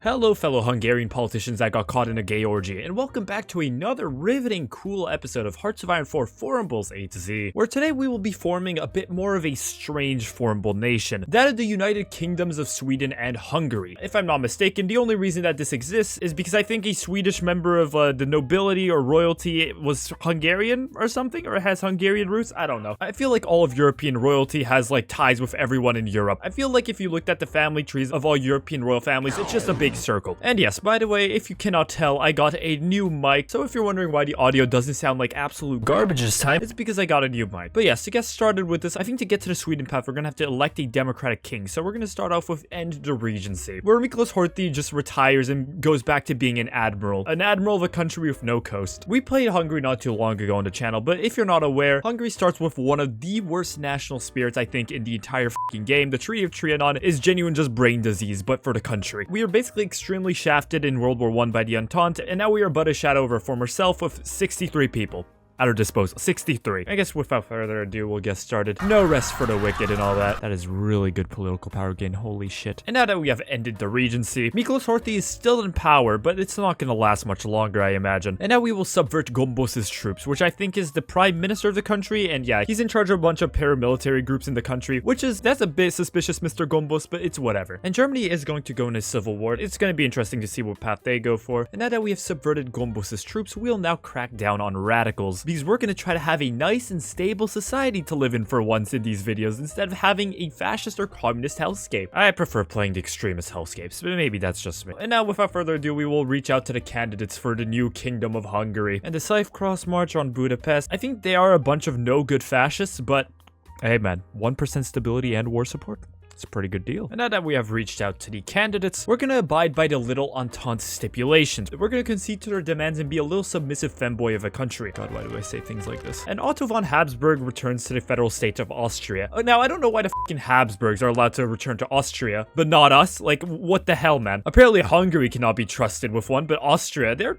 Hello fellow Hungarian politicians that got caught in a gay orgy, and welcome back to another riveting cool episode of Hearts of Iron 4 Formables A to Z, where today we will be forming a bit more of a strange formable nation, that of the United Kingdoms of Sweden and Hungary. If I'm not mistaken, the only reason that this exists is because I think a Swedish member of the nobility or royalty was Hungarian or something, or has Hungarian roots, I don't know. I feel like all of European royalty has like ties with everyone in Europe. I feel like if you looked at the family trees of all European royal families, it's just a big circle. And yes, by the way, if you cannot tell, I got a new mic, so if you're wondering why the audio doesn't sound like absolute garbage this time, it's because I got a new mic. But yes, to get started with this, I think to get to the Sweden path, we're gonna have to elect a democratic king, so we're gonna start off with end the regency, where Michal Rafter just retires and goes back to being an admiral of a country with no coast. We played Hungary not too long ago on the channel, but if you're not aware, Hungary starts with one of the worst national spirits I think in the entire f***ing game. The Treaty of Trianon is genuine just brain disease, but for the country. We are basically extremely shafted in World War I by the Entente, and now we are but a shadow of our former self with 63 people at our disposal. 63. I guess without further ado, we'll get started. No rest for the wicked and all that. That is really good political power gain. Holy shit. And now that we have ended the regency, Michal Rafter is still in power, but it's not gonna last much longer, I imagine. And now we will subvert JonB's troops, which I think is the prime minister of the country, and yeah, he's in charge of a bunch of paramilitary groups in the country, that's a bit suspicious, Mr. JonB, but it's whatever. And Germany is going to go in a civil war. It's gonna be interesting to see what path they go for. And now that we have subverted JonB's troops, we'll now crack down on radicals, because we're going to try to have a nice and stable society to live in for once in these videos, instead of having a fascist or communist hellscape. I prefer playing the extremist hellscapes, but maybe that's just me. And now, without further ado, we will reach out to the candidates for the new Kingdom of Hungary. And the Scythe Cross March on Budapest, I think they are a bunch of no good fascists, but hey man, 1% stability and war support? It's a pretty good deal. And now that we have reached out to the candidates, we're gonna abide by the Little Entente stipulations. We're gonna concede to their demands and be a little submissive femboy of a country. God, why do I say things like this? And Otto von Habsburg returns to the federal state of Austria. Now, I don't know why the fucking Habsburgs are allowed to return to Austria, but not us. Like, what the hell, man? Apparently Hungary cannot be trusted with one, but Austria, they're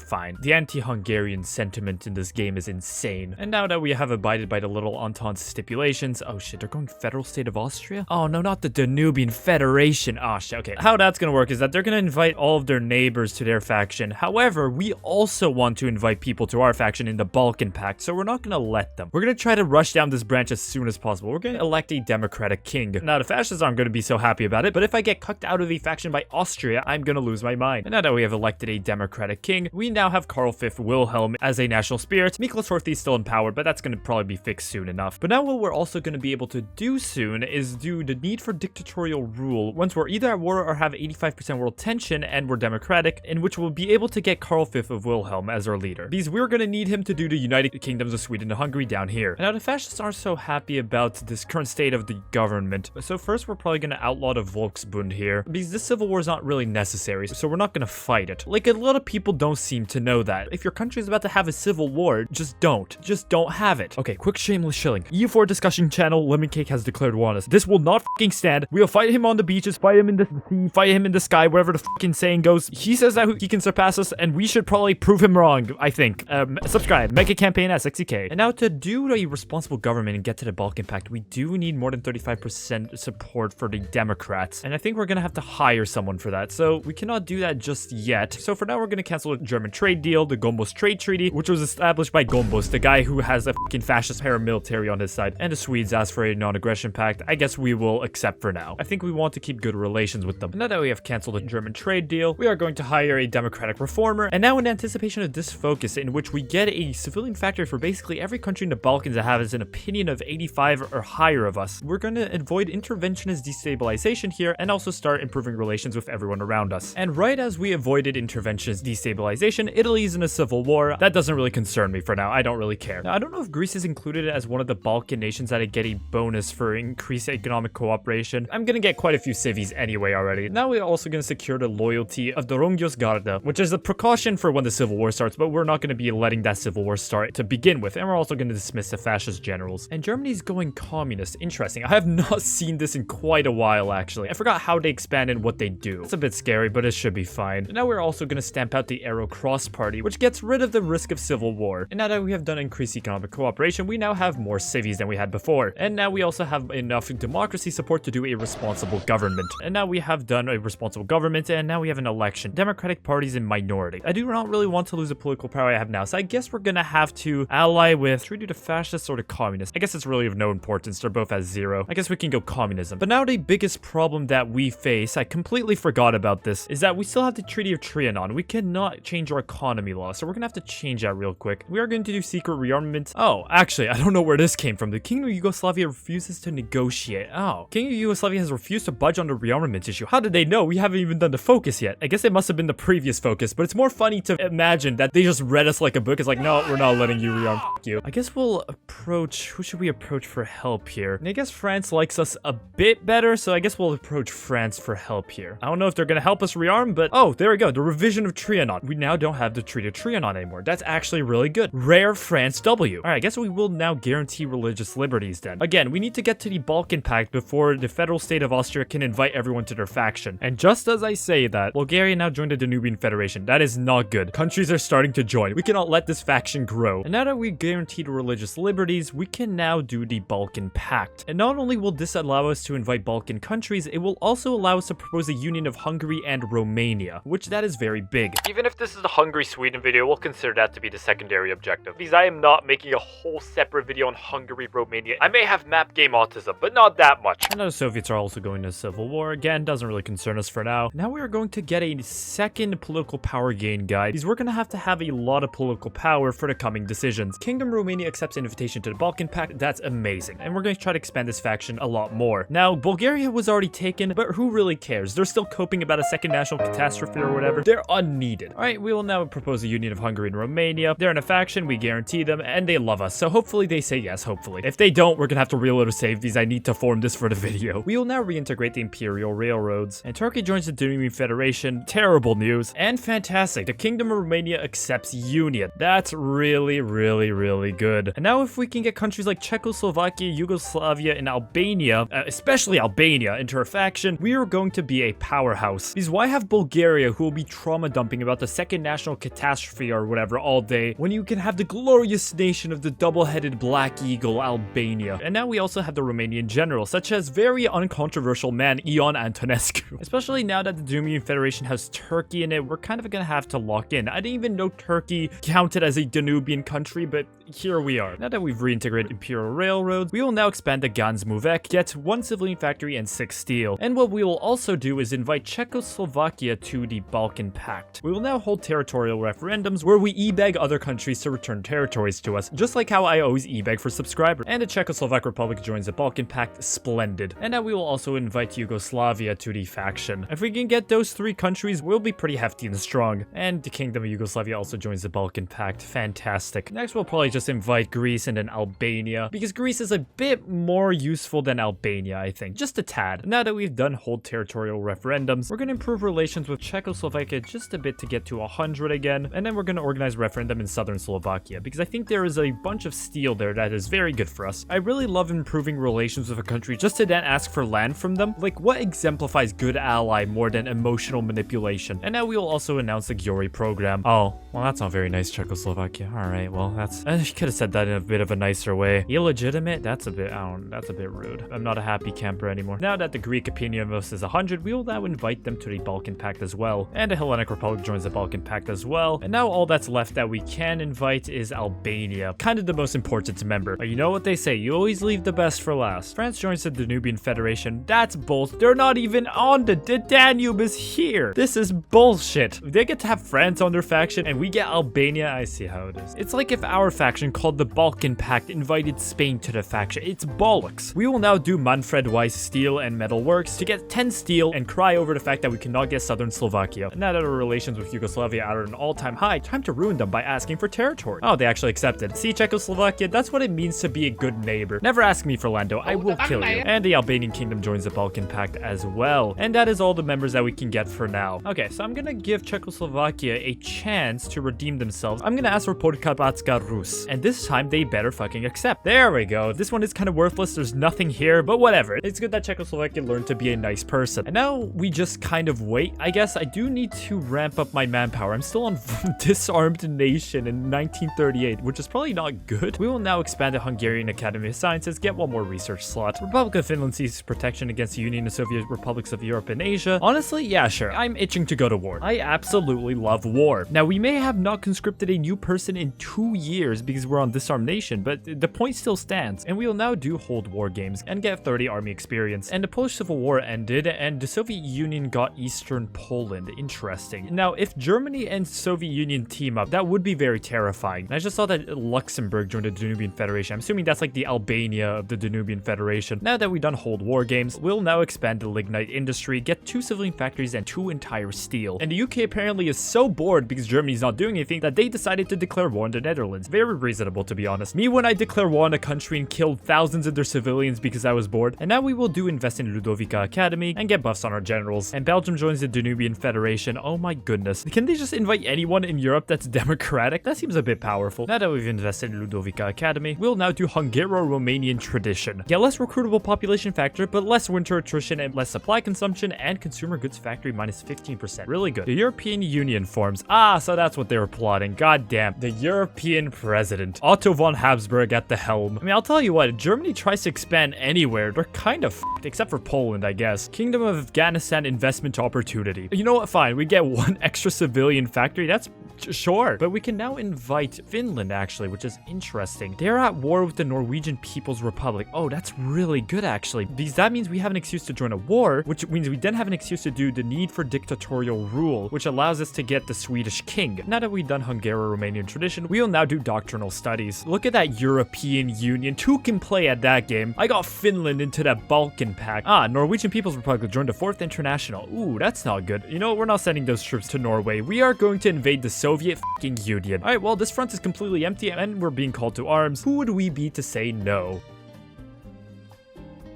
fine. The anti-Hungarian sentiment in this game is insane. And now that we have abided by the Little Entente stipulations, oh shit, they're going federal state of Austria? Oh no, not the Danubian Federation. Oh shit, okay. How that's gonna work is that they're gonna invite all of their neighbors to their faction. However, we also want to invite people to our faction in the Balkan Pact, so we're not gonna let them. We're gonna try to rush down this branch as soon as possible. We're gonna elect a democratic king. Now, the fascists aren't gonna be so happy about it, but if I get cucked out of a faction by Austria, I'm gonna lose my mind. And now that we have elected a democratic king, we now have Karl V Wilhelm as a national spirit. Michal Rafter is still in power, but that's gonna probably be fixed soon enough. But now what we're also gonna be able to do soon is do the need for dictatorial rule once we're either at war or have 85% world tension and we're democratic, in which we'll be able to get Karl V of Wilhelm as our leader, because we're going to need him to do the United Kingdoms of Sweden and Hungary down here. And now the fascists aren't so happy about this current state of the government, so first we're probably going to outlaw the Volksbund here, because this civil war is not really necessary, so we're not going to fight it. Like, a lot of people don't seem to know that. If your country is about to have a civil war, just don't have it. Okay, quick shameless shilling. EU4 discussion channel Lemon Cake has declared war on us. This will not fucking stand. We'll fight him on the beaches, fight him in the sea, fight him in the sky, wherever the fucking saying goes. He says that he can surpass us, and we should probably prove him wrong, I think. Subscribe, make a campaign at 60k. And now to do a responsible government and get to the Balkan Pact, we do need more than 35% support for the Democrats. And I think we're gonna have to hire someone for that, so we cannot do that just yet. So for now, we're gonna cancel the German trade deal, the JonB's trade treaty, which was established by JonB, the guy who has a fucking fascist paramilitary on his side. And the Swedes asked for a non-aggression pact. I guess we will accept for now. I think we want to keep good relations with them. Now that we have canceled the German trade deal, we are going to hire a democratic reformer. And now in anticipation of this focus, in which we get a civilian factory for basically every country in the Balkans that has an opinion of 85 or higher of us, we're going to avoid interventionist destabilization here and also start improving relations with everyone around us. And right as we avoided interventionist destabilization, Italy is in a civil war. That doesn't really concern me for now. I don't really care. Now, I don't know if Greece is included as one of the Balkan nations that get a bonus for increased economic cooperation. I'm gonna get quite a few civies anyway already. Now we're also gonna secure the loyalty of the Rongios Garda, which is a precaution for when the civil war starts, but we're not gonna be letting that civil war start to begin with. And we're also gonna dismiss the fascist generals. And Germany's going communist. Interesting. I have not seen this in quite a while, actually. I forgot how they expand and what they do. It's a bit scary, but it should be fine. And now we're also gonna stamp out the Arrow Cross Party, which gets rid of the risk of civil war. And now that we have done increased economic cooperation, we now have more civies than we had before. And now we also have enough democracy support to do a responsible government. And now we have done a responsible government, and now we have an election. Democratic Party's in minority. I do not really want to lose the political power I have now, so I guess we're gonna have to ally with, should we do the fascist or the communist? I guess it's really of no importance. They're both at 0. I guess we can go communism. But now the biggest problem that we face, I completely forgot about this, is that we still have the Treaty of Trianon. We cannot change our economy law, so we're gonna have to change that real quick. We are going to do secret rearmament. Oh, actually, I don't know where this came from. The Kingdom of Yugoslavia refuses to negotiate. Oh, Kingdom of Yugoslavia has refused to budge on the rearmament issue. How did they know? We haven't even done the focus yet. I guess it must have been the previous focus, but it's more funny to imagine that they just read us like a book. It's like, no, we're not letting you rearm. F you. I guess we'll approach, who should we approach for help here? And I guess France likes us a bit better, so I guess we'll approach France for help here. I don't know if they're gonna help us rearm, but oh, there we go. The revision of Trianon. We now don't have the Treaty of Trianon anymore. That's actually really good. Rare France W. All right, I guess we will now guarantee religious liberties then. Again, we need to get to the Balkan Pact before the federal state of Austria can invite everyone to their faction. And just as I say that, Bulgaria now joined the Danubian Federation. That is not good. Countries are starting to join. We cannot let this faction grow. And now that we guaranteed religious liberties, we can now do the Balkan Pact. And not only will this allow us to invite Balkan countries, it will also allow us to propose a union of Hungary and Romania, which that is very big. Even if this is the Hungary-Sweden video, we'll consider that to be the secondary objective, because I am not making a whole separate video on Hungary, Romania. I may have map game autism, but not that much. I know the Soviets are also going to civil war. Again, doesn't really concern us for now. Now we are going to get a second political power gain guide, because we're going to have a lot of political power for the coming decisions. Kingdom Romania accepts an invitation to the Balkan Pact. That's amazing. And we're going to try to expand this faction a lot more. Now, Bulgaria was already taken, but who really cares? They're still coping about a second national catastrophe or whatever. They're unneeded. All right, we will now propose a union of Hungary and Romania. They're in a faction, we guarantee them, and they love us. So hopefully they say yes, hopefully. If they don't, we're gonna have to reload a save these. I need to form this for the video. We will now reintegrate the Imperial Railroads, and Turkey joins the Danubian Federation. Terrible news. And fantastic, the Kingdom of Romania accepts union. That's really, really, really good. And now if we can get countries like Czechoslovakia, Yugoslavia, and Albania, especially Albania, into our faction, we are going to be a powerhouse. Because why have Bulgaria, who will be trauma dumping about the second national catastrophe or whatever all day, when you can have the glorious nation of the double-headed black eagle, Albania? And now we also have the Romanian general, such as very uncontroversial man Ion Antonescu. Especially now that the Danubian Federation has Turkey in it, we're kind of gonna have to lock in. I didn't even know Turkey counted as a Danubian country, but here we are. Now that we've reintegrated Imperial Railroads, we will now expand the Gansmuvek, get 1 civilian factory and 6 steel. And what we will also do is invite Czechoslovakia to the Balkan Pact. We will now hold territorial referendums where we e-beg other countries to return territories to us, just like how I always e-beg for subscribers. And the Czechoslovak Republic joins the Balkan Pact. Splendid. And now we will also invite Yugoslavia to the faction. If we can get those 3 countries, we'll be pretty hefty and strong. And the Kingdom of Yugoslavia also joins the Balkan Pact. Fantastic. Next, we'll probably just invite Greece and then Albania, because Greece is a bit more useful than Albania, I think. Just a tad. Now that we've done hold territorial referendums, we're going to improve relations with Czechoslovakia just a bit to get to 100 again, and then we're going to organize referendum in southern Slovakia, because I think there is a bunch of steel there that is very good for us. I really love improving relations with a country just to then ask for land from them. Like, what exemplifies good ally more than emotional manipulation? And now we will also announce the Gyori program. Oh, well, that's not very nice, Czechoslovakia. All right, well, that's... I could have said that in a bit of a nicer way. Illegitimate? That's a bit... that's a bit rude. I'm not a happy camper anymore. Now that the Greek opinion of us is 100, we will now invite them to the Balkan Pact as well. And the Hellenic Republic joins the Balkan Pact as well. And now all that's left that we can invite is Albania. Kind of the most important member. But you know what they say, you always leave the best for last. France joins the Danubian Federation. That's bullshit. They're not even on the Danube is here. This is bullshit. They get to have France on their faction and we get Albania. I see how it is. It's like if our faction called the Balkan Pact invited Spain to the faction. It's bollocks. We will now do Manfred Weiss Steel and Metal Works to get 10 steel and cry over the fact that we cannot get southern Slovakia. And now that our relations with Yugoslavia are at an all-time high, time to ruin them by asking for territory. Oh, they actually accepted. See, Czechoslovakia, that's what it means to be a good neighbor. Never ask me for Lando, I will kill you. And the Albanian kingdom joins the Balkan Pact as well. And that is all the members that we can get for now. Okay, so I'm gonna give Czechoslovakia a chance to redeem themselves. I'm gonna ask for Podkarpatska Rus. peace. And this time they better fucking accept. There we go. This one is kind of worthless. There's nothing here, but whatever. It's good that Czechoslovakia learned to be a nice person. And now we just kind of wait. I guess I do need to ramp up my manpower. I'm still on disarmed nation in 1938, which is probably not good. We will now expand the Hungarian Academy of Sciences, get one more research slot. Republic of Finland seeks protection against the Union of Soviet Republics of Europe and Asia. Honestly, yeah, sure. I'm itching to go to war. I absolutely love war. Now, we may have not conscripted a new person in 2 years because we're on disarmed nation, but the point still stands. And we will now do hold war games and get 30 army experience. And the Polish Civil War ended and the Soviet Union got Eastern Poland. Interesting. Now, if Germany and Soviet Union team up, that would be very terrifying. And I just saw that Luxembourg joined the Danubian Federation. I'm assuming that's like the Albania of the Danubian Federation. Now that we've done hold war games, we'll now expand the lignite industry, get 2 civilian factories and 2 entire steel. And the UK apparently is so bored because Germany's not doing anything that they decided to declare war on the Netherlands. Very reasonable, to be honest. Me when I declare war on a country and killed thousands of their civilians because I was bored. And now we will do invest in Ludovica Academy and get buffs on our generals. And Belgium joins the Danubian Federation. Oh my goodness. Can they just invite anyone in Europe that's democratic? That seems a bit powerful. Now that we've invested in Ludovica Academy, we'll now do Hungaro-Romanian tradition. Yeah, less recruitable population factor, but less winter attrition and less supply consumption, and consumer goods factory minus 15%. Really good. The European Union forms. Ah, so that's what they were plotting. God damn. The European president. Otto von Habsburg at the helm. I mean, I'll tell you what, if Germany tries to expand anywhere, they're kind of f***ed, except for Poland, I guess. Kingdom of Afghanistan investment opportunity. You know what? Fine. We get 1 extra civilian factory. That's sure. But we can now invite Finland, actually, which is interesting. They're at war with the Norwegian People's Republic. Oh, that's really good, actually, because that means we have an excuse to join a war, which means we then have an excuse to do the need for dictatorial rule, which allows us to get the Swedish king. Now that we've done Hungaro-Romanian tradition, we will now do doctrinal studies. Look at that European Union. 2 can play at that game. I got Finland into that Balkan pact. Ah, Norwegian People's Republic joined the 4th International. Ooh, that's not good. You know, we're not sending those troops to Norway. We are going to invade the Soviet fucking Union. Alright, well, this front is completely empty and we're being called to arms. Who would we be to say no?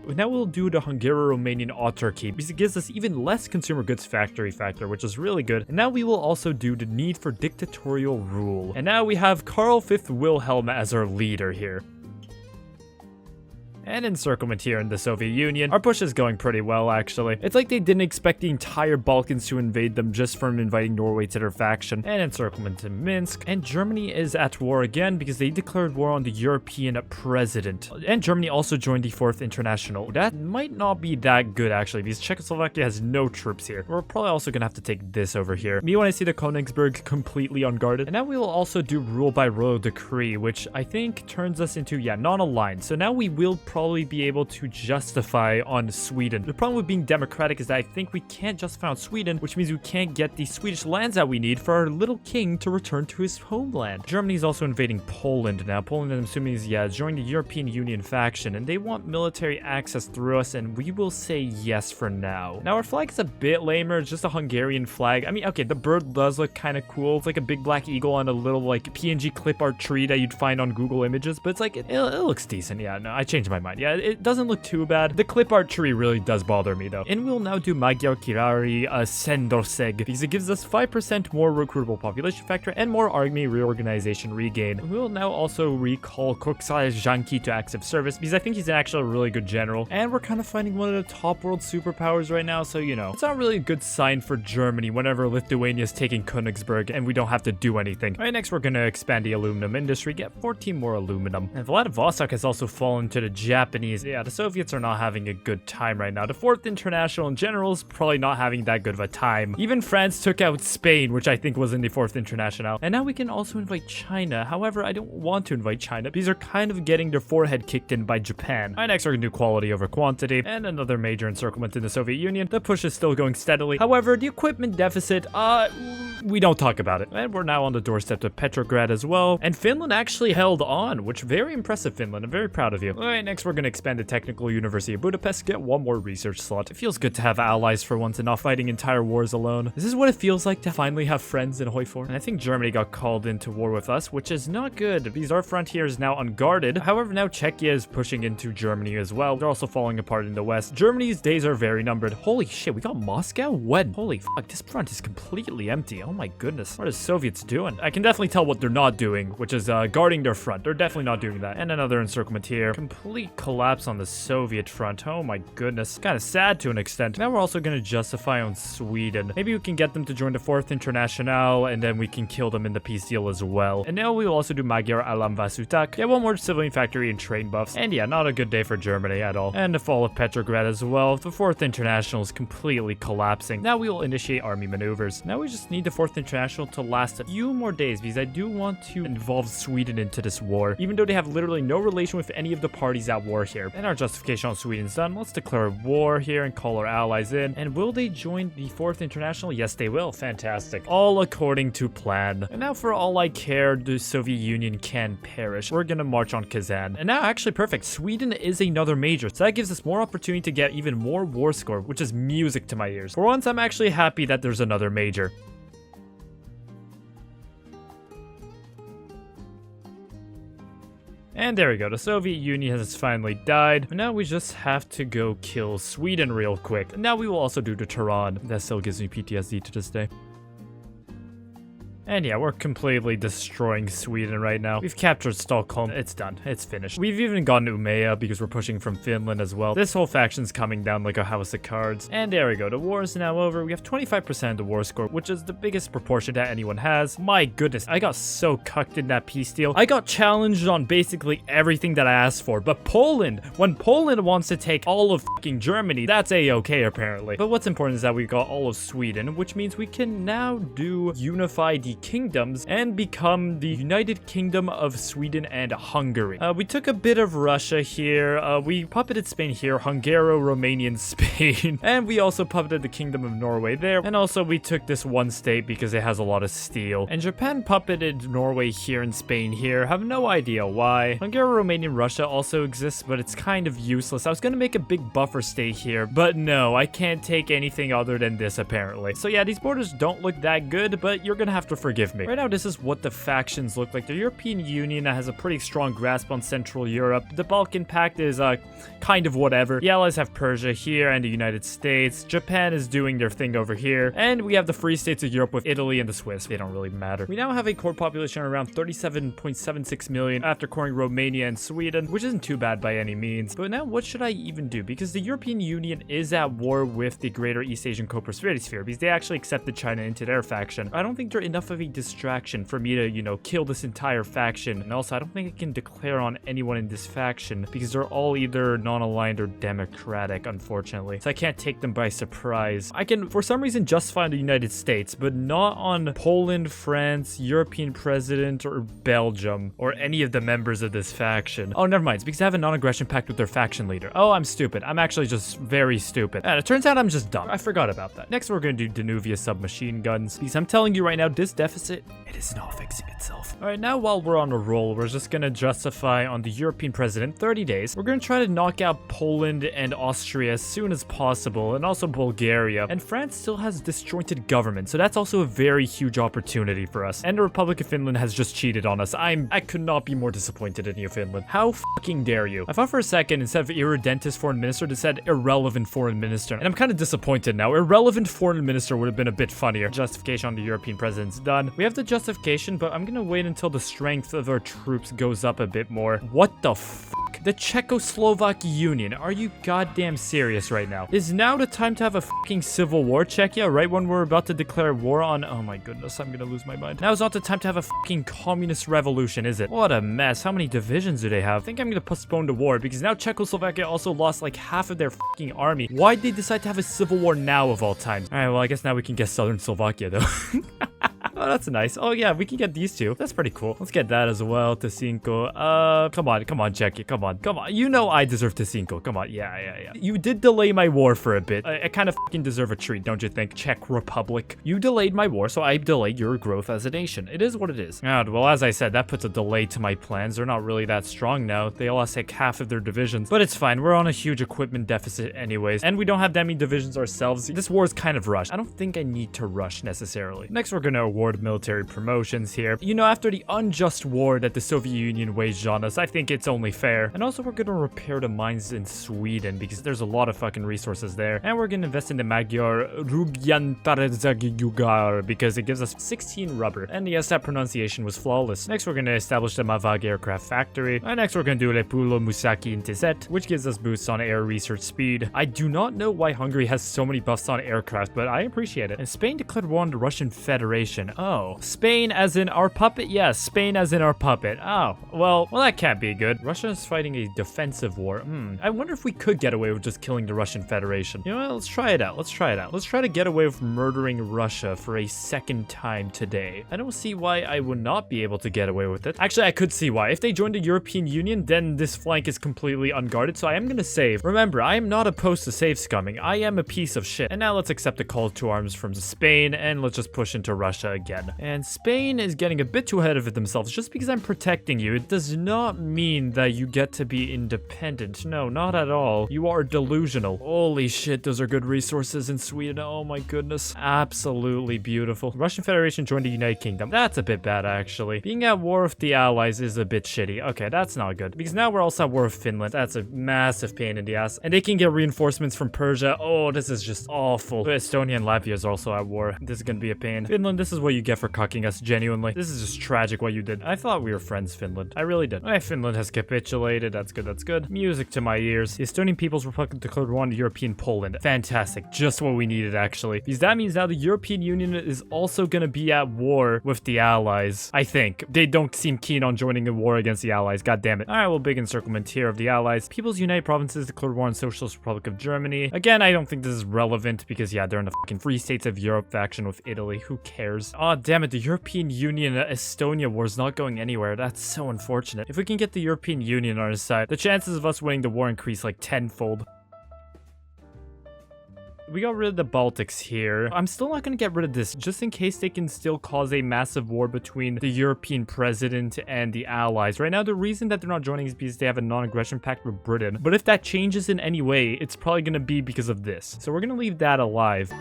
Now we'll do the Hungaro-Romanian autarky because it gives us even less consumer goods factory factor, which is really good. And now we will also do the need for dictatorial rule. And now we have Karl V Wilhelm as our leader here. And encirclement here in the Soviet Union. Our push is going pretty well, actually. It's like they didn't expect the entire Balkans to invade them just from inviting Norway to their faction. And encirclement in Minsk. And Germany is at war again because they declared war on the European president. And Germany also joined the 4th International. That might not be that good, actually, because Czechoslovakia has no troops here. We're probably also gonna have to take this over here. Me when I see the Königsberg completely unguarded. And now we will also do rule by royal decree, which I think turns us into, yeah, non-aligned. So now we will probably be able to justify on Sweden. The problem with being democratic is that I think we can't justify on Sweden, which means we can't get the Swedish lands that we need for our little king to return to his homeland. Germany is also invading Poland now. Poland, I'm assuming, is, yeah, joining the European Union faction, and they want military access through us, and we will say yes for now. Now, our flag is a bit lamer. It's just a Hungarian flag. I mean, okay, the bird does look kind of cool. It's like a big black eagle on a little, like, PNG clip art tree that you'd find on Google Images, but it's like, it looks decent. Yeah, no, I changed my mind. Yeah, it doesn't look too bad. The clip art tree really does bother me, though. And we'll now do Magyar Kirari Szendorseg, because it gives us 5% more recruitable population factor and more army reorganization regain. We'll now also recall Koksai Janki to active service, because I think he's actually a really good general. And we're kind of fighting one of the top world superpowers right now, so, you know, it's not really a good sign for Germany whenever Lithuania is taking Königsberg and we don't have to do anything. All right, next we're going to expand the aluminum industry, get 14 more aluminum. And Vladivostok has also fallen to the Japanese. Yeah, the Soviets are not having a good time right now. The 4th International in general is probably not having that good of a time. Even France took out Spain, which I think was in the 4th International. And now we can also invite China. However, I don't want to invite China because they're kind of getting their forehead kicked in by Japan. All right, next we're going to do quality over quantity and another major encirclement in the Soviet Union. The push is still going steadily. However, the equipment deficit, we don't talk about it. And we're now on the doorstep to Petrograd as well. And Finland actually held on, which very impressive, Finland. I'm very proud of you. All right, next we're going to expand the Technical University of Budapest, get one more research slot. It feels good to have allies for once and not fighting entire wars alone. This is what it feels like to finally have friends in HOI4. And I think Germany got called into war with us, which is not good because our frontier is now unguarded. However, now Czechia is pushing into Germany as well. They're also falling apart in the west. Germany's days are very numbered. Holy shit, we got Moscow? When? Holy fuck, this front is completely empty. Oh my goodness. What are the Soviets doing? I can definitely tell what they're not doing, which is guarding their front. They're definitely not doing that. And another encirclement here. Complete collapse on the Soviet front. Oh my goodness. Kind of sad to an extent. Now we're also going to justify on Sweden. Maybe we can get them to join the 4th International, and then we can kill them in the peace deal as well. And now we will also do Magyar Alam Vasutak. Get one more civilian factory and train buffs. And yeah, not a good day for Germany at all. And the fall of Petrograd as well. The 4th International is completely collapsing. Now we will initiate army maneuvers. Now we just need the 4th International to last a few more days because I do want to involve Sweden into this war, even though they have literally no relation with any of the parties at war here. And our justification on Sweden's done. Let's declare war here and call our allies in. And will they join the 4th International? Yes, they will. Fantastic. All according to plan. And now for all I care, the Soviet Union can perish. We're gonna march on Kazan. And now actually perfect. Sweden is another major, so that gives us more opportunity to get even more war score, which is music to my ears. For once, I'm actually happy that there's another major. And there we go, the Soviet Union has finally died. Now we just have to go kill Sweden real quick. And now we will also do the Tehran. That still gives me PTSD to this day. And yeah, we're completely destroying Sweden right now. We've captured Stockholm. It's done. It's finished. We've even gotten Umeå because we're pushing from Finland as well. This whole faction's coming down like a house of cards. And there we go. The war is now over. We have 25% of the war score, which is the biggest proportion that anyone has. My goodness, I got so cucked in that peace deal. I got challenged on basically everything that I asked for. But Poland, when Poland wants to take all of fucking Germany, that's a-okay apparently. But what's important is that we got all of Sweden, which means we can now do unify the kingdoms and become the United Kingdom of Sweden and Hungary. We took a bit of Russia here. We puppeted Spain here, Hungaro, Romanian, Spain. And we also puppeted the Kingdom of Norway there. And also we took this one state because it has a lot of steel. And Japan puppeted Norway here and Spain here. Have no idea why. Hungaro, Romanian, Russia also exists, but it's kind of useless. I was gonna make a big buffer state here, but no, I can't take anything other than this apparently. So yeah, these borders don't look that good, but you're gonna have to forgive me. Right now, this is what the factions look like. The European Union has a pretty strong grasp on Central Europe. The Balkan Pact is kind of whatever. The Allies have Persia here and the United States. Japan is doing their thing over here. And we have the Free States of Europe with Italy and the Swiss. They don't really matter. We now have a core population of around 37.76 million after coring Romania and Sweden, which isn't too bad by any means. But now, what should I even do? Because the European Union is at war with the Greater East Asian Co-Prosperity Sphere because they actually accepted China into their faction. I don't think they're enough of a distraction for me to, you know, kill this entire faction. And also, I don't think I can declare on anyone in this faction because they're all either non-aligned or democratic, unfortunately. So I can't take them by surprise. I can, for some reason, justify on the United States, but not on Poland, France, European president, or Belgium, or any of the members of this faction. Oh, never mind. It's because I have a non-aggression pact with their faction leader. Oh, I'm stupid. I'm actually just very stupid. And it turns out I'm just dumb. I forgot about that. Next, we're going to do Danuvia submachine guns because I'm telling you right now, this deficit, it is not fixing itself. All right, now while we're on a roll, we're just going to justify on the European president 30 days. We're going to try to knock out Poland and Austria as soon as possible, and also Bulgaria. And France still has disjointed government, so that's also a very huge opportunity for us. And the Republic of Finland has just cheated on us. I could not be more disappointed in you, Finland. How fucking dare you? I thought for a second, instead of irredentist foreign minister, it said irrelevant foreign minister. And I'm kind of disappointed now. Irrelevant foreign minister would have been a bit funnier. Justification on the European president's done. We have the justification, but I'm gonna wait until the strength of our troops goes up a bit more. What the fuck? The Czechoslovak Union. Are you goddamn serious right now? Is now the time to have a fucking civil war, Czechia? Right when we're about to declare war on... Oh my goodness, I'm gonna lose my mind. Now is not the time to have a fucking communist revolution, is it? What a mess. How many divisions do they have? I think I'm gonna postpone the war because now Czechoslovakia also lost like half of their fucking army. Why'd they decide to have a civil war now of all times? Alright, well, I guess now we can get Southern Slovakia though. Oh, that's nice. Oh, yeah, we can get these two. That's pretty cool. Let's get that as well. Tesinko. Come on, Czechia. Come on. You know I deserve Tesinko. Come on. Yeah. You did delay my war for a bit. I kind of fucking deserve a treat, don't you think? Czech Republic. You delayed my war, so I delayed your growth as a nation. It is what it is. Well, as I said, that puts a delay to my plans. They're not really that strong now. They lost like half of their divisions. But it's fine. We're on a huge equipment deficit anyways. And we don't have that many divisions ourselves. This war is kind of rushed. I don't think I need to rush necessarily. Next, we're going to award award military promotions here. You know, after the unjust war that the Soviet Union waged on us, I think it's only fair. And also we're gonna repair the mines in Sweden because there's a lot of fucking resources there. And we're gonna invest in the Magyar Rugyantarzagyugar because it gives us 16 rubber. And yes, that pronunciation was flawless. Next we're gonna establish the Mavag aircraft factory. And next we're gonna do Lepulo Musaki Intizet, which gives us boosts on air research speed. I do not know why Hungary has so many buffs on aircraft, but I appreciate it. And Spain declared war on the Russian Federation. Oh, Spain as in our puppet? Yes, Spain as in our puppet. Oh, well, that can't be good. Russia is fighting a defensive war. I wonder if we could get away with just killing the Russian Federation. You know what? Let's try it out. Let's try to get away with murdering Russia for a second time today. I don't see why I would not be able to get away with it. Actually, I could see why. If they joined the European Union, then this flank is completely unguarded, so I am gonna save. Remember, I am not opposed to save scumming. I am a piece of shit. And now let's accept the call to arms from Spain, and let's just push into Russia again. And Spain is getting a bit too ahead of it themselves. Just because I'm protecting you, it does not mean that you get to be independent. No, not at all. You are delusional. Holy shit, those are good resources in Sweden. Oh my goodness. Absolutely beautiful. Russian Federation joined the United Kingdom. That's a bit bad, actually. Being at war with the Allies is a bit shitty. Okay, that's not good. Because now we're also at war with Finland. That's a massive pain in the ass. And they can get reinforcements from Persia. Oh, this is just awful. Estonia and Latvia is also at war. This is gonna be a pain. Finland, this is what you get for cucking us, genuinely. This is just tragic what you did. I thought we were friends, Finland. I really did. Okay, Finland has capitulated. That's good, that's good. Music to my ears. The Estonian People's Republic declared war on European Poland. Fantastic. Just what we needed, actually. Because that means now the European Union is also gonna be at war with the Allies. I think. They don't seem keen on joining a war against the Allies. God damn it. Alright, well, big encirclement here of the Allies. People's United Provinces declared war on Socialist Republic of Germany. Again, I don't think this is relevant because, yeah, they're in the fucking Free States of Europe faction with Italy. Who cares? Aw, damn it. The European Union Estonia war is not going anywhere. That's so unfortunate. If we can get the European Union on our side, the chances of us winning the war increase like tenfold. We got rid of the Baltics here. I'm still not going to get rid of this, just in case they can still cause a massive war between the European president and the Allies. Right now, the reason that they're not joining is because they have a non-aggression pact with Britain. But if that changes in any way, it's probably going to be because of this. So we're going to leave that alive.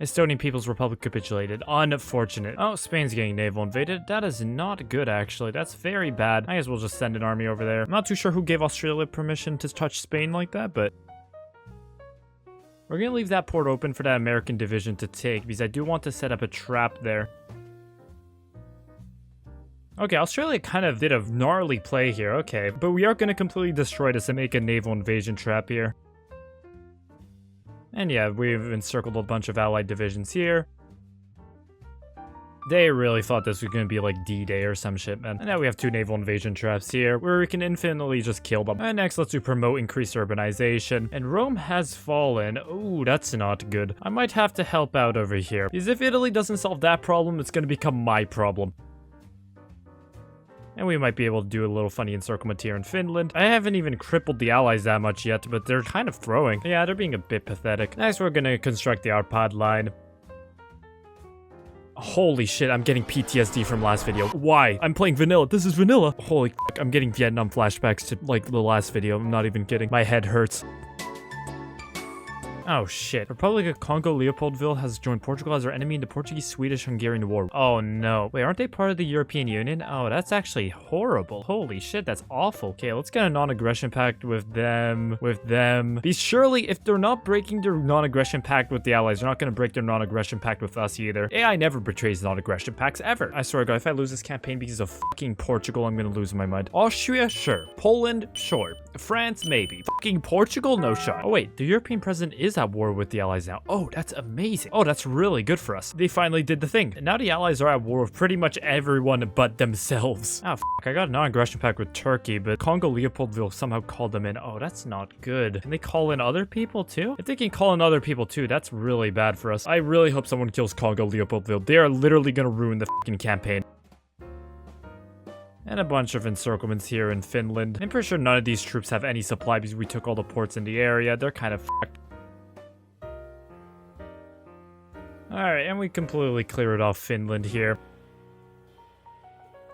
Estonian People's Republic capitulated. Unfortunate. Oh, Spain's getting naval invaded. That is not good, actually. That's very bad. I guess we'll just send an army over there. I'm not too sure who gave Australia permission to touch Spain like that, but we're gonna leave that port open for that American division to take because I do want to set up a trap there. Okay, Australia kind of did a gnarly play here. Okay, but we are gonna completely destroy this and make a naval invasion trap here. And yeah, we've encircled a bunch of allied divisions here. They really thought this was going to be like D-Day or some shit, man. And now we have 2 naval invasion traps here, where we can infinitely just kill them. And next, let's do promote increased urbanization. And Rome has fallen. Ooh, that's not good. I might have to help out over here. Because if Italy doesn't solve that problem, it's going to become my problem. And we might be able to do a little funny encirclement here in Finland. I haven't even crippled the allies that much yet, but they're kind of throwing. Yeah, they're being a bit pathetic. Next, we're going to construct the Arpad line. Holy shit, I'm getting PTSD from last video. Why? I'm playing vanilla. This is vanilla. Holy fuck, I'm getting Vietnam flashbacks to, like, the last video. I'm not even kidding. My head hurts. Oh shit. Republic of Congo Leopoldville has joined Portugal as their enemy in the Portuguese-Swedish-Hungarian War. Oh no. Wait, aren't they part of the European Union? Oh, that's actually horrible. Holy shit, that's awful. Okay, let's get a non-aggression pact with them. Be surely, if they're not breaking their non-aggression pact with the Allies, they're not gonna break their non-aggression pact with us either. AI never betrays non-aggression pacts, ever. I swear to God, if I lose this campaign because of fucking Portugal, I'm gonna lose my mind. Austria? Sure. Poland? Sure. France? Maybe. Fucking Portugal? No shot. Oh wait, the European president is at war with the Allies now. Oh, that's amazing. Oh, that's really good for us. They finally did the thing. And now the Allies are at war with pretty much everyone but themselves. Oh, I got a non-aggression pact with Turkey, but Congo Leopoldville somehow called them in. Oh, that's not good. Can they call in other people too? If they can call in other people too, that's really bad for us. I really hope someone kills Congo Leopoldville. They are literally gonna ruin the fucking campaign. And a bunch of encirclements here in Finland. I'm pretty sure none of these troops have any supply because we took all the ports in the area. They're kind of fucked. Alright, and we completely cleared off Finland here.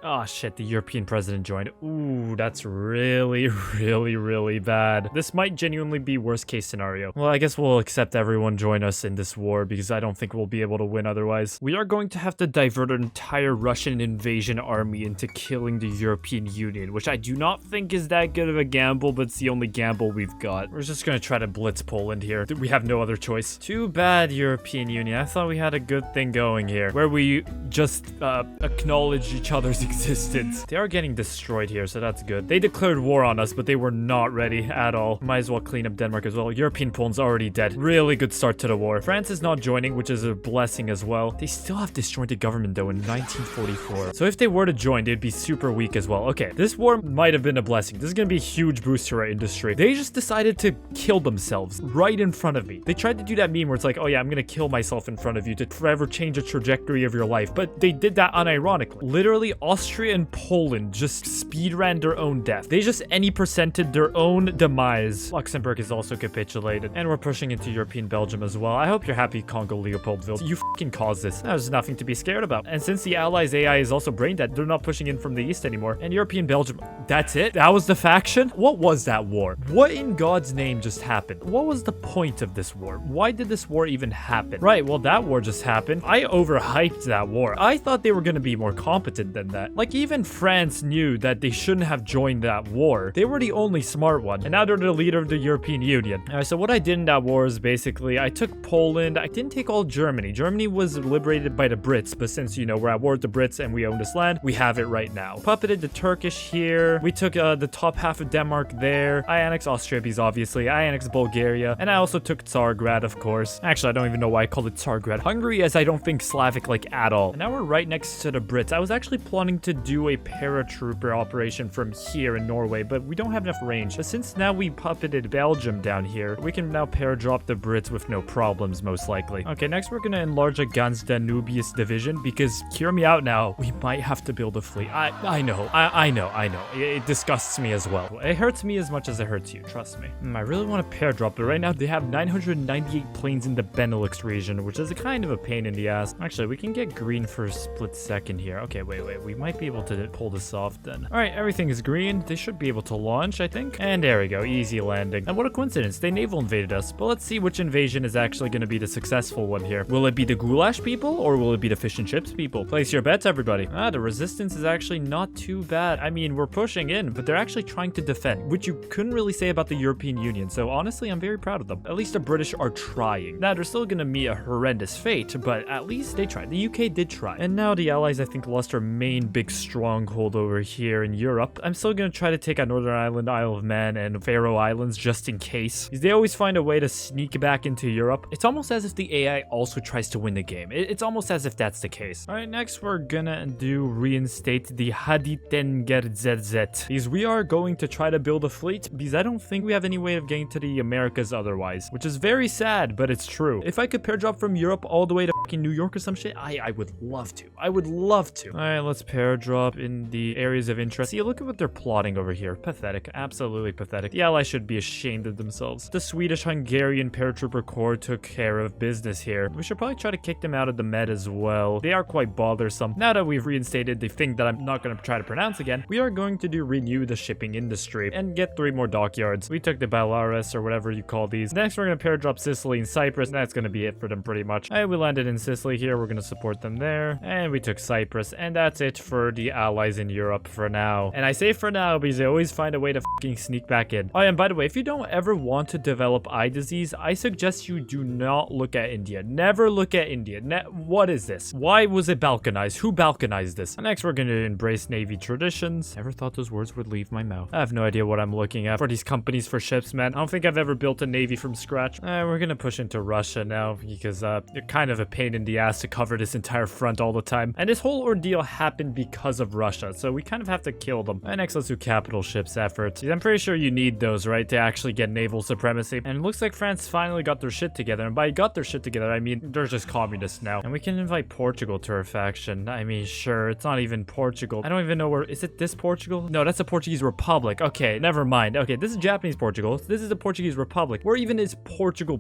Oh shit, the European president joined. Ooh, that's really, really bad. This might genuinely be worst case scenario. Well, I guess we'll accept everyone join us in this war because I don't think we'll be able to win otherwise. We are going to have to divert an entire Russian invasion army into killing the European Union, which I do not think is that good of a gamble, but it's the only gamble we've got. We're just gonna try to blitz Poland here. We have no other choice. Too bad, European Union. I thought we had a good thing going here, where we just acknowledge each other's existence. They are getting destroyed here, so that's good. They declared war on us, but they were not ready at all. Might as well clean up Denmark as well. European Poland's already dead. Really good start to the war. France is not joining, which is a blessing as well. They still have disjointed government though in 1944. So if they were to join, they'd be super weak as well. Okay, this war might have been a blessing. This is gonna be a huge boost to our industry. They just decided to kill themselves right in front of me. They tried to do that meme where it's like, oh yeah, I'm gonna kill myself in front of you to forever change the trajectory of your life. But they did that unironically. Literally, Austria and Poland just speedran their own death. They just any percented their own demise. Luxembourg is also capitulated. And we're pushing into European Belgium as well. I hope you're happy, Congo Leopoldville. You fucking caused this. There's nothing to be scared about. And since the Allies' AI is also brain dead, they're not pushing in from the east anymore. And European Belgium, that's it? That was the faction? What was that war? What in God's name just happened? What was the point of this war? Why did this war even happen? Right, well, that war just happened. I overhyped that war. I thought they were going to be more competent than that. Like, even France knew that they shouldn't have joined that war. They were the only smart one. And now they're the leader of the European Union. Alright, so what I did in that war is basically, I took Poland. I didn't take all Germany. Germany was liberated by the Brits, but since, you know, we're at war with the Brits and we own this land, we have it right now. Puppeted the Turkish here. We took the top half of Denmark there. I annexed Austria, because obviously. I annexed Bulgaria. And I also took Tsargrad, of course. Actually, I don't even know why I called it Tsargrad. Hungary, as I don't think Slavic like at all. And now we're right next to the Brits. I was actually planning to do a paratrooper operation from here in Norway, but we don't have enough range. But since now we puppeted Belgium down here, we can now paradrop the Brits with no problems, most likely. Okay, next we're gonna enlarge a Gans Danubius division, because hear me out now, we might have to build a fleet. I know. It disgusts me as well. It hurts me as much as it hurts you, trust me. I really want to paradrop, but right now they have 998 planes in the Benelux region, which is a kind of a pain in the ass. Actually, we can get green for a split second here. Okay, wait. We might be able to pull this off then. All right, everything is green. They should be able to launch, I think. And there we go, easy landing. And what a coincidence, they naval invaded us. But let's see which invasion is actually going to be the successful one here. Will it be the goulash people or will it be the fish and chips people? Place your bets, everybody. The resistance is actually not too bad. I mean, we're pushing in, but they're actually trying to defend, which you couldn't really say about the European Union. So honestly, I'm very proud of them. At least the British are trying. Now, they're still going to meet a horrendous fate, but at least they tried. The UK did try. And now the Allies, I think, lost their main big stronghold over here in Europe. I'm still going to try to take out Northern Ireland, Isle of Man, and Faroe Islands just in case. They always find a way to sneak back into Europe. It's almost as if the AI also tries to win the game. It's almost as if that's the case. All right, next we're gonna reinstate the Haditengerzz. Because we are going to try to build a fleet, because I don't think we have any way of getting to the Americas otherwise, which is very sad, but it's true. If I could pair drop from Europe all the way to fucking New York or some shit, I would love to. I would love to. All right, let's pair drop in the areas of interest. See, look at what they're plotting over here. Pathetic. Absolutely pathetic. The Allies should be ashamed of themselves. The Swedish-Hungarian paratrooper corps took care of business here. We should probably try to kick them out of the Med as well. They are quite bothersome. Now that we've reinstated the thing that I'm not going to try to pronounce again, we are going to renew the shipping industry and get 3 more dockyards. We took the Belarus or whatever you call these. Next, we're going to pair drop Sicily and Cyprus. That's going to be it for them pretty much. We landed in Sicily here. We're going to support them there. And we took Cyprus. And that's it for the allies in Europe for now. And I say for now because they always find a way to fucking sneak back in. Oh, and by the way, if you don't ever want to develop eye disease, I suggest you do not look at India. Never look at India. What is this? Why was it balkanized? Who balkanized this? And next, we're going to embrace Navy traditions. Never thought those words would leave my mouth. I have no idea what I'm looking at for these companies for ships, man. I don't think I've ever built a Navy from scratch. We're going to push into Russia now because they're kind of a pain in the ass to cover this entire front all the time. And this whole ordeal happened because of Russia, so we kind of have to kill them. And next, let's do capital ships efforts. I'm pretty sure you need those, right, to actually get naval supremacy. And it looks like France finally got their shit together. And by got their shit together, I mean they're just communists now. And we can invite Portugal to our faction. I mean, sure, it's not even Portugal. I don't even know where. Is it this Portugal? No, that's a Portuguese Republic. Okay, never mind. Okay, this is Japanese Portugal. This is the Portuguese Republic. Where even is Portugal?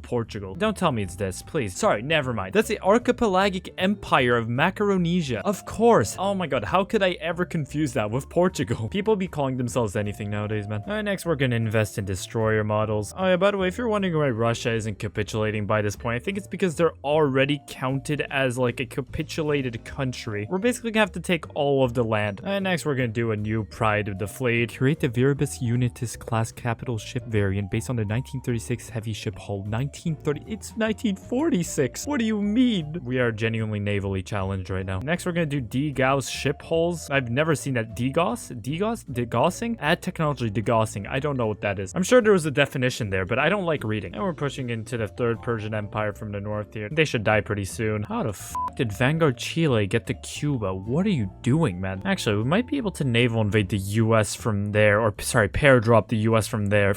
Don't tell me it's this, please. Sorry, never mind. That's the Archipelagic Empire of Macaronesia. Of course. Oh my god, How could I ever confuse that with Portugal? People be calling themselves anything nowadays, man. Alright, next we're gonna invest in destroyer models. Oh yeah, by the way, if you're wondering why Russia isn't capitulating by this point, I think it's because they're already counted as like a capitulated country. We're basically gonna have to take all of the land. And next we're gonna do a new Pride of the Fleet. Create the Viribus Unitus class capital ship variant based on the 1936 heavy ship hull. 1930, it's 1946. What do you mean? We are genuinely navally challenged right now. Next we're gonna do degauss ship hulls. I've never seen that. Degaussing? Add technology degaussing. I don't know what that is. I'm sure there was a definition there, but I don't like reading. And we're pushing into the Third Persian Empire from the north here. They should die pretty soon. How the f did Vanguard Chile get to Cuba? What are you doing, man? Actually, we might be able to naval invade the US from there, or sorry, pair drop the US from there.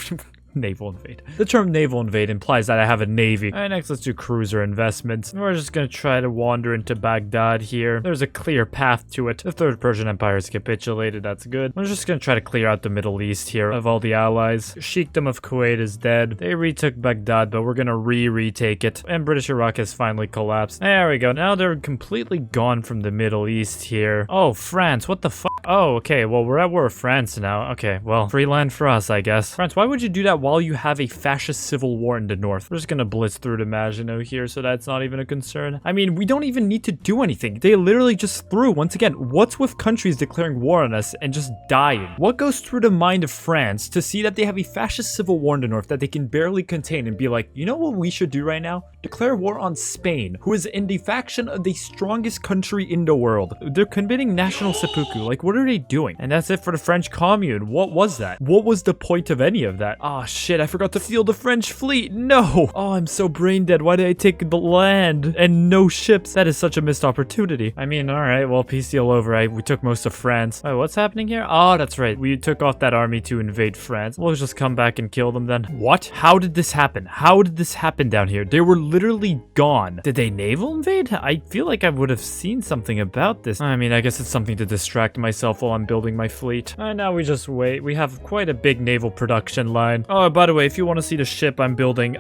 Naval invade. The term naval invade implies that I have a navy. Alright, next let's do cruiser investments. We're just gonna try to wander into Baghdad here. There's a clear path to it. The Third Persian Empire is capitulated, that's good. We're just gonna try to clear out the Middle East here of all the allies. Sheikhdom of Kuwait is dead. They retook Baghdad, but we're gonna retake it. And British Iraq has finally collapsed. There we go. Now they're completely gone from the Middle East here. Oh, France, what the fuck? Oh, okay, well, we're at war with France now. Okay, well, free land for us, I guess. France, why would you do that while you have a fascist civil war in the north? We're just gonna blitz through to Maginot here, so that's not even a concern. I mean, we don't even need to do anything. They literally just threw. Once again, what's with countries declaring war on us and just dying? What goes through the mind of France to see that they have a fascist civil war in the north that they can barely contain and be like, you know what we should do right now? Declare war on Spain, who is in the faction of the strongest country in the world. They're committing national seppuku. Like, what are they doing? And that's it for the French Commune. What was that? What was the point of any of that? Ah, shit, I forgot to steal the French fleet. No! Oh, I'm so brain dead. Why did I take the land and no ships? That is such a missed opportunity. I mean, alright, well, peace deal over. We took most of France. Wait, what's happening here? Oh, that's right. We took off that army to invade France. We'll just come back and kill them then. What? How did this happen? How did this happen down here? They were literally gone. Did they naval invade? I feel like I would have seen something about this. I mean, I guess it's something to distract myself while I'm building my fleet. And now we just wait. We have quite a big naval production line. Oh, by the way, if you want to see the ship I'm building,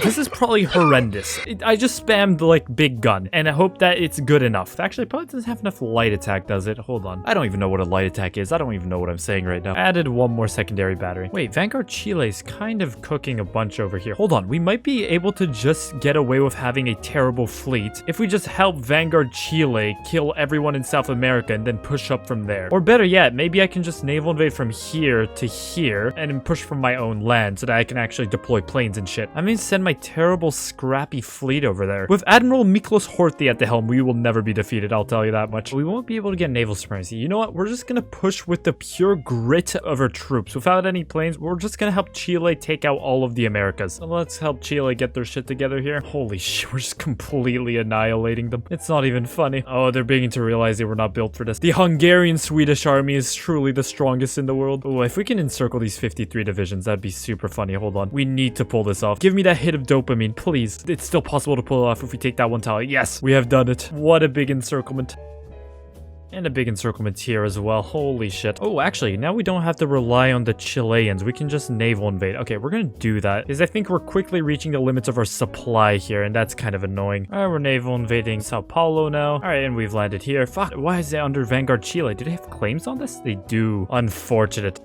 this is probably horrendous. I just spammed like big gun and I hope that it's good enough. Actually, it probably doesn't have enough light attack, does it? Hold on. I don't even know what a light attack is. I don't even know what I'm saying right now. I added one more secondary battery. Wait, Vanguard Chile's kind of cooking a bunch over here. Hold on. We might be able to just get away with having a terrible fleet if we just help Vanguard Chile kill everyone in South America and then push up from there. Or better yet, maybe I can just naval invade from here to here and then push from my own land so that I can actually deploy planes and shit. I'm gonna send my terrible scrappy fleet over there. With Admiral Miklos Horthy at the helm, we will never be defeated, I'll tell you that much. We won't be able to get naval supremacy. You know what? We're just gonna push with the pure grit of our troops. Without any planes, we're just gonna help Chile take out all of the Americas. So let's help Chile get their shit together here. Holy shit, we're just completely annihilating them. It's not even funny. Oh, they're beginning to realize they were not built for this. The Hungarian-Swedish army is truly the strongest in the world. Oh, if we can encircle these 53 divisions, that'd be super funny. Hold on. We need to pull this off. Give me that hit of dopamine, please. It's still possible to pull it off if we take that one tower. Yes, we have done it. What a big encirclement. And a big encirclement here as well. Holy shit. Oh, actually, now we don't have to rely on the Chileans. We can just naval invade. Okay, we're gonna do that because I think we're quickly reaching the limits of our supply here, and that's kind of annoying. All right, we're naval invading Sao Paulo now. All right, and we've landed here. Fuck, why is it under Vanguard Chile? Do they have claims on this? They do. Unfortunate.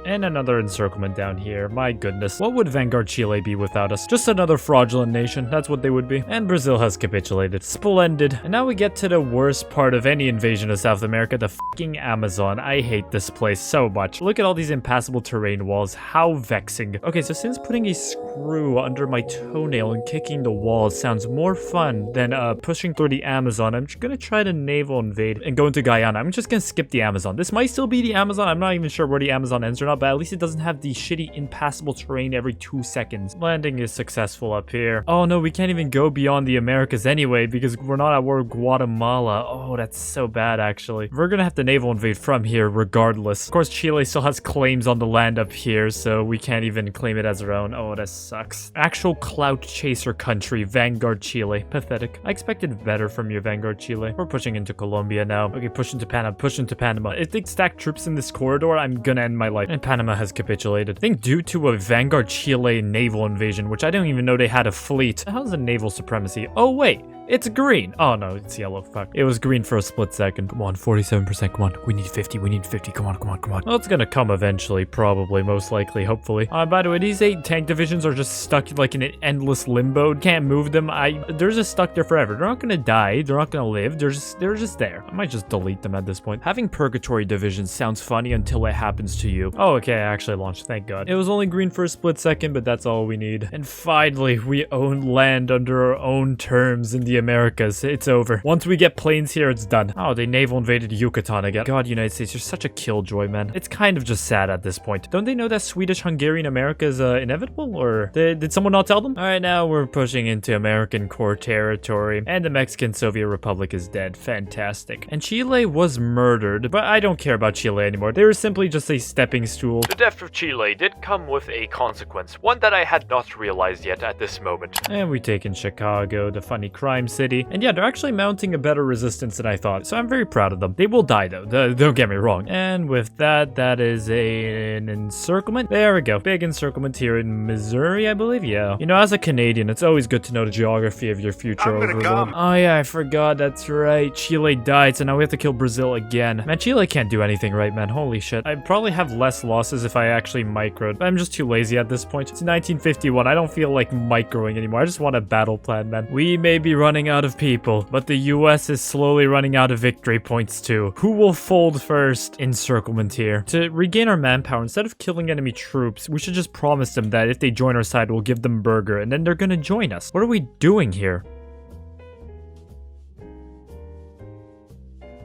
And another encirclement down here. My goodness. What would Vanguard Chile be without us? Just another fraudulent nation. That's what they would be. And Brazil has capitulated. Splendid. And now we get to the worst part of any invasion of South America, the fucking Amazon. I hate this place so much. Look at all these impassable terrain walls. How vexing. Okay, so since putting a screw under my toenail and kicking the walls sounds more fun than pushing through the Amazon, I'm just gonna try to naval invade and go into Guyana. I'm just gonna skip the Amazon. This might still be the Amazon. I'm not even sure where the Amazon ends or not, but at least it doesn't have the shitty impassable terrain every 2 seconds. Landing is successful up here. Oh no, we can't even go beyond the Americas anyway because we're not at war with Guatemala. Oh, that's so bad actually. We're gonna have to naval invade from here regardless. Of course, Chile still has claims on the land up here, so we can't even claim it as our own. Oh, that sucks. Actual clout chaser country, Vanguard Chile. Pathetic. I expected better from you, Vanguard Chile. We're pushing into Colombia now. Okay, push into Panama. Push into Panama. If they stack troops in this corridor, I'm gonna end my life. And Panama has capitulated. I think due to a Vanguard Chile naval invasion, which I didn't even know they had a fleet. How's the naval supremacy? Oh wait, It's green. Oh no, it's yellow. Fuck. It was green for a split second. Come on, 47%. Come on. We need 50. We need 50. Come on, come on, come on. Well, it's gonna come eventually, probably, most likely, hopefully. By the way, these 8 tank divisions are just stuck like in an endless limbo. Can't move them. They're just stuck there forever. They're not gonna die. They're not gonna live. They're just there. I might just delete them at this point. Having purgatory divisions sounds funny until it happens to you. Oh, okay, I actually launched. Thank God. It was only green for a split second, but that's all we need. And finally, we own land under our own terms in the Americas. It's over. Once we get planes here, it's done. Oh, they naval invaded Yucatan again. God, United States, you're such a killjoy, man. It's kind of just sad at this point. Don't they know that Swedish-Hungarian America is inevitable? Or did someone not tell them? All right, now we're pushing into American core territory. And the Mexican Soviet Republic is dead. Fantastic. And Chile was murdered, but I don't care about Chile anymore. They were simply just a stepping stool. The death of Chile did come with a consequence, one that I had not realized yet at this moment. And we take in Chicago, the funny crime city. And yeah, they're actually mounting a better resistance than I thought, so I'm very proud of them. They will die though, don't get me wrong. And with that, that is an encirclement. There we go. Big encirclement here in Missouri, I believe. Yeah. You know, as a Canadian, it's always good to know the geography of your future overlord. Oh yeah, I forgot. That's right. Chile died, so now we have to kill Brazil again. Man, Chile can't do anything right, man. Holy shit. I'd probably have less losses if I actually microed, but I'm just too lazy at this point. It's 1951. I don't feel like microing anymore. I just want a battle plan, man. We may be running out of people, but the US is slowly running out of victory points too. Who will fold first? Encirclement here. To regain our manpower, instead of killing enemy troops, we should just promise them that if they join our side, we'll give them burger, and then they're gonna join us. What are we doing here?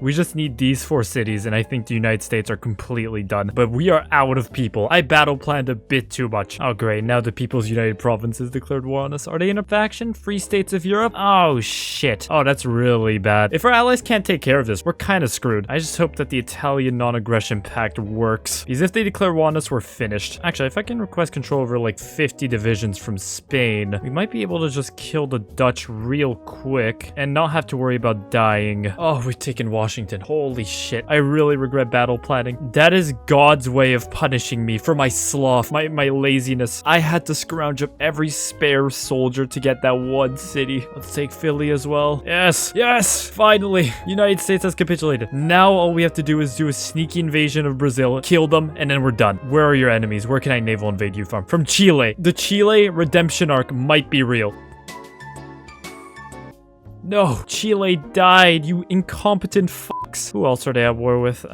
We just need these 4 cities, and I think the United States are completely done. But we are out of people. I battle planned a bit too much. Oh, great. Now the People's United Provinces declared war on us. Are they in a faction? Free States of Europe? Oh, shit. Oh, that's really bad. If our allies can't take care of this, we're kind of screwed. I just hope that the Italian non-aggression pact works. Because if they declare war on us, we're finished. Actually, if I can request control over like 50 divisions from Spain, we might be able to just kill the Dutch real quick and not have to worry about dying. Oh, we've taken Washington. Holy shit. I really regret battle planning. That is God's way of punishing me for my sloth, my laziness. I had to scrounge up every spare soldier to get that one city. Let's take Philly as well. Yes, yes, finally. United States has capitulated. Now all we have to do is do a sneaky invasion of Brazil, kill them, and then we're done. Where are your enemies? Where can I naval invade you from? From Chile. The Chile redemption arc might be real. No, Chile died, you incompetent fucks. Who else are they at war with?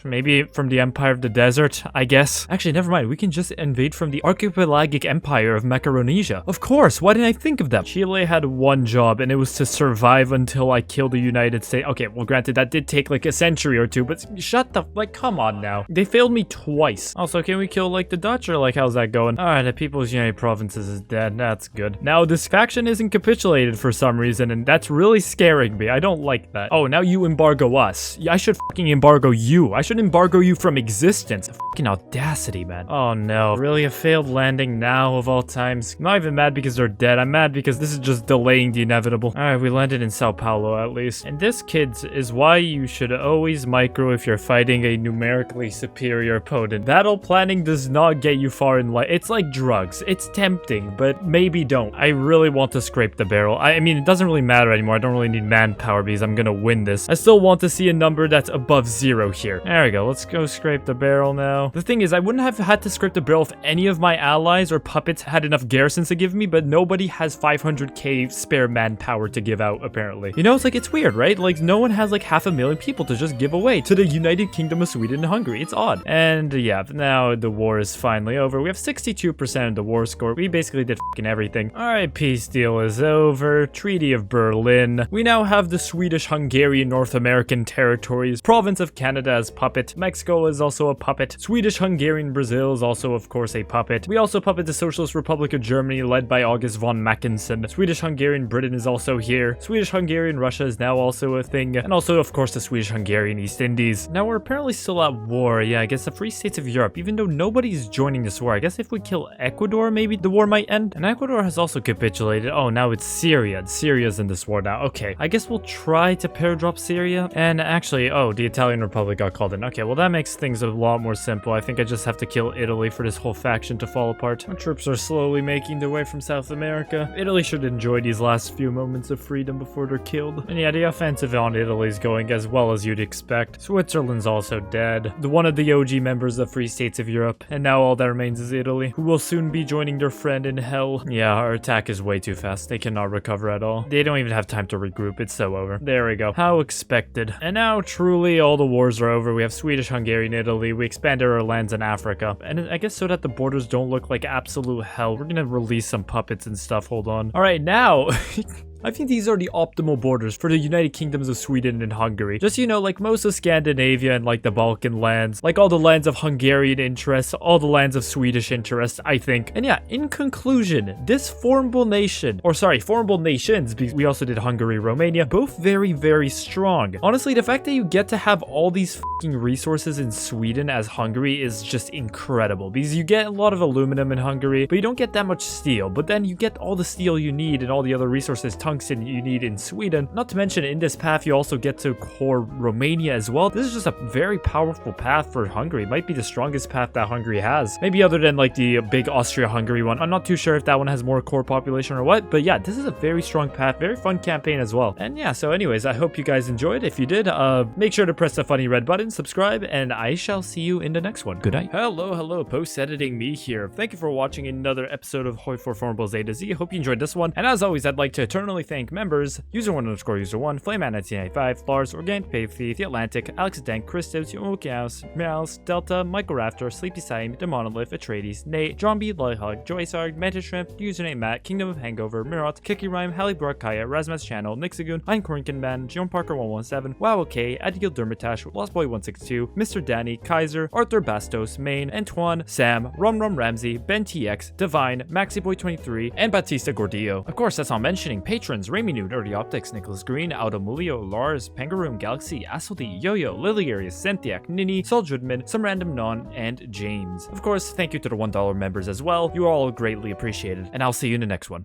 Maybe from the Empire of the Desert, I guess. Actually, never mind. We can just invade from the archipelagic empire of Macaronesia. Of course, why didn't I think of that? Chile had one job, and it was to survive until I killed the United States. Okay, well, granted, that did take like a century or two, but shut the, like, come on now. They failed me twice. Also, can we kill like the Dutch, or like, how's that going? All right, the People's United Provinces is dead. That's good. Now, this faction isn't capitulated for some reason, and that's really scaring me. I don't like that. Oh, now you embargo us. I should fucking embargo you. I should embargo you from existence. Fucking audacity, man. Oh no. Really, a failed landing now of all times. I'm not even mad because they're dead. I'm mad because this is just delaying the inevitable. Alright, we landed in Sao Paulo at least. And this, kids, is why you should always micro if you're fighting a numerically superior opponent. Battle planning does not get you far in life. It's like drugs. It's tempting, but maybe don't. I really want to scrape the barrel. I mean, it doesn't really matter anymore. I don't really need manpower because I'm gonna win this. I still want to see a number that's above 0 here. There we go. Let's go scrape the barrel now. The thing is, I wouldn't have had to scrape the barrel if any of my allies or puppets had enough garrisons to give me, but nobody has 500k spare manpower to give out, apparently. You know, it's like, it's weird, right? Like, no one has like 500,000 people to just give away to the United Kingdom of Sweden and Hungary. It's odd. And yeah, now the war is finally over. We have 62% of the war score. We basically did fucking everything. All right, peace deal is over. Treaty of Berlin. We now have the Swedish-Hungarian North American territories. Province of Canada as puppet. Mexico is also a puppet. Swedish-Hungarian Brazil is also, of course, a puppet. We also puppet the Socialist Republic of Germany, led by August von Mackensen. Swedish-Hungarian Britain is also here. Swedish-Hungarian Russia is now also a thing. And also, of course, the Swedish-Hungarian East Indies. Now, we're apparently still at war. Yeah, I guess the Free States of Europe, even though nobody's joining this war. I guess if we kill Ecuador, maybe the war might end. And Ecuador has also capitulated. Oh, now it's Syria. Syria's in this war now. Okay, I guess we'll try to pair drop Syria. And actually, oh, the Italian Republic got called in. Okay, well that makes things a lot more simple. I think I just have to kill Italy for this whole faction to fall apart. Our troops are slowly making their way from South America. Italy should enjoy these last few moments of freedom before they're killed. And yeah, the offensive on Italy is going as well as you'd expect. Switzerland's also dead. One of the OG members of Free States of Europe. And now all that remains is Italy, who will soon be joining their friend in hell. Yeah, our attack is way too fast. They cannot recover at all. They don't even have time to regroup. It's so over. There we go. How expected. And now truly all the wars are over. We have Swedish, Hungarian, Italy. We expanded our lands in Africa. And I guess so that the borders don't look like absolute hell. We're gonna release some puppets and stuff. Hold on. All right, now... I think these are the optimal borders for the United Kingdoms of Sweden and Hungary. Just, you know, like most of Scandinavia and like the Balkan lands, like all the lands of Hungarian interest, all the lands of Swedish interest, I think. And yeah, in conclusion, this formable nation, or sorry, formable nations, because we also did Hungary, Romania, both very, very strong. Honestly, the fact that you get to have all these fucking resources in Sweden as Hungary is just incredible, because you get a lot of aluminum in Hungary, but you don't get that much steel. But then you get all the steel you need and all the other resources, tungsten you need in Sweden. Not to mention, in this path you also get to core Romania as well. This is just a very powerful path for Hungary. It might be the strongest path that Hungary has. Maybe other than like the big Austria-Hungary one. I'm not too sure if that one has more core population or what, but yeah, this is a very strong path, very fun campaign as well. And yeah, so anyways, I hope you guys enjoyed. If you did, make sure to press the funny red button, subscribe, and I shall see you in the next one. Good night. Hello, post-editing me here. Thank you for watching another episode of HOI4 Formables A to Z. Hope you enjoyed this one. And as always, I'd like to eternally thank members, user1_user1, Flameman1995, Lars, OrganicPotatoThief, The Atlantic, AlexTheDenk, kristibbs, yobomokeanos, Mirales, Delta, Michal Rafter, Sleepy Saim, the Monolith, Atreidess, Nate, JonB, LoliHolic, JOAlsarg, Mantis Shrimp, username Matt, Kingdom of Hangover, Merozs, KekyRhyme, Halit, Burak, Razmatschannel, Nixagoon, I'm Man, JonParker117, WoW OK, Adil Demirtaş, LostBoy162, Mr. Danny, Kaiser, Arthur Bastos, Main, Antoine, Sam, Rum Ramsey, Ben TX, Divine, MaxiBoy23, and Bautista Gordillo. Of course, that's not mentioning patrons Rémi Nou, Dirty Optics, Nicholas Green, Aodh O Muilleoir, Lars, Pangaroom Galaxy, Assaldi, Yo-Yo, LoliHolic, Cynthia, Nini, Saul Joodman, Some Random Non, and James. Of course, thank you to the $1 members as well. You are all greatly appreciated, and I'll see you in the next one.